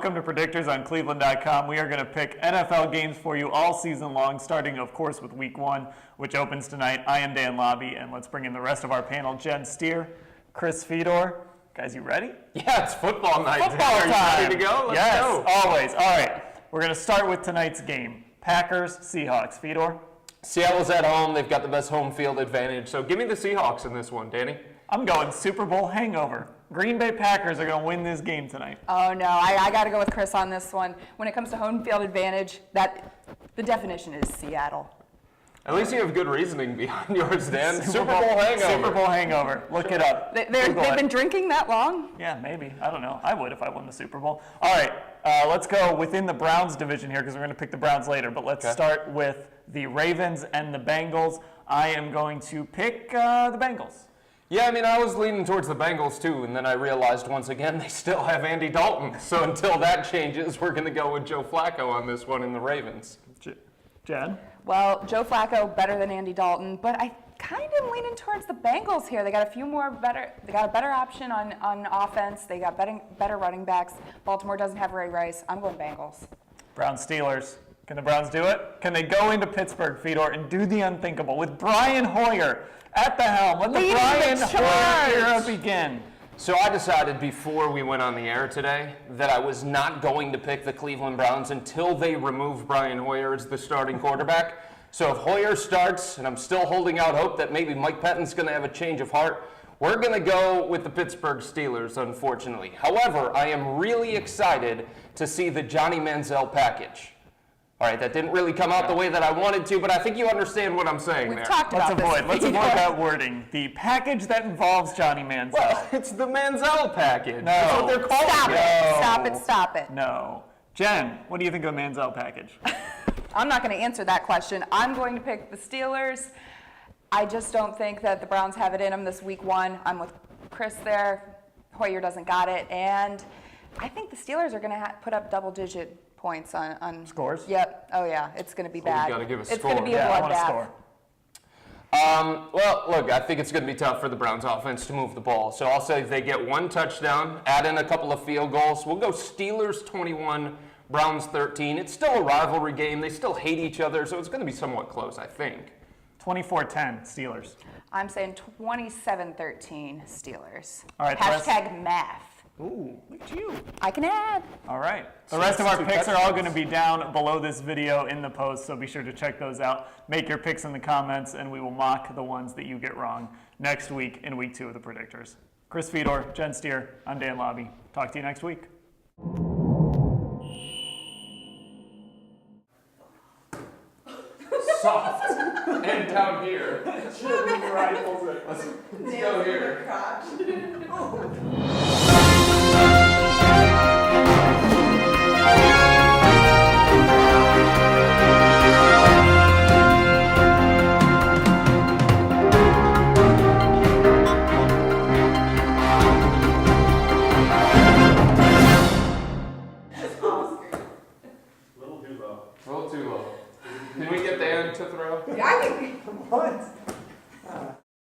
Welcome to Predictors on cleveland.com. We are going to pick NFL games for you all season long, starting, of course, with Week 1, which opens tonight. I am Dan Labbe, and let's bring in the rest of our panel. Jen Steer, Chris Fedor. Guys, you ready? Yeah, it's football night. Football time. Are you ready to go? Let's go. Always. All right. We're going to start with tonight's game. Packers, Seahawks. Fedor? Seattle's at home. They've got the best home field advantage. So give me the Seahawks in this one, Danny. I'm going Super Bowl hangover. Green Bay Packers are going to win this game tonight. Oh, no. I got to go with Chris on this one. When it comes to home field advantage, the definition is Seattle. At least you have good reasoning behind yours, Dan. Super Bowl hangover. Super Bowl hangover. Look it up. They've been drinking that long? Yeah, maybe. I don't know. I would if I won the Super Bowl. All right. Let's go within the Browns division here because we're going to pick the Browns later. But let's start with the Ravens and the Bengals. I am going to pick the Bengals. Yeah, I mean, I was leaning towards the Bengals too, and then I realized once again they still have Andy Dalton. So until that changes, we're going to go with Joe Flacco on this one in the Ravens. Jen? Well, Joe Flacco better than Andy Dalton, but I kind of leaning towards the Bengals here. They got a few more better. They got a better option on offense. They got better running backs. Baltimore doesn't have Ray Rice. I'm going Bengals. Browns Steelers. Can the Browns do it? Can they go into Pittsburgh, Fedor, and do the unthinkable with Brian Hoyer at the helm? Let the Brian Hoyer era begin. So I decided before we went on the air today that I was not going to pick the Cleveland Browns until they remove Brian Hoyer as the starting quarterback. So if Hoyer starts, and I'm still holding out hope that maybe Mike Pettine's going to have a change of heart, we're going to go with the Pittsburgh Steelers, unfortunately. However, I am really excited to see the Johnny Manziel package. All right, that didn't really come out the way that I wanted to, but I think you understand what I'm saying there. Let's avoid that wording. The package that involves Johnny Manziel. Well, it's the Manziel package. No. That's what they're calling it. Stop it. No. Jen, what do you think of the Manziel package? I'm not going to answer that question. I'm going to pick the Steelers. I just don't think that the Browns have it in them this week 1. I'm with Chris there. Hoyer doesn't got it. And I think the Steelers are going to put up double-digit points on scores. Yep. Oh yeah, it's going to be bad. You got to give a score. It's going to be a bloodbath. Well, look, I think it's going to be tough for the Browns offense to move the ball. So I'll say they get 1 touchdown, add in a couple of field goals. We'll go Steelers 21, Browns 13. It's still a rivalry game. They still hate each other, so it's going to be somewhat close, I think. 24-10 Steelers. I'm saying 27-13 Steelers. All right. Hashtag math. Ooh, look at you. I can add. All right. The rest of our picks are all going to be down below this video in the post, so be sure to check those out. Make your picks in the comments, and we will mock the ones that you get wrong next week in Week 2 of the Predictors. Chris Fedor, Jen Steer, I'm Dan Labbe. Talk to you next week. Soft. And down here. Let's go here.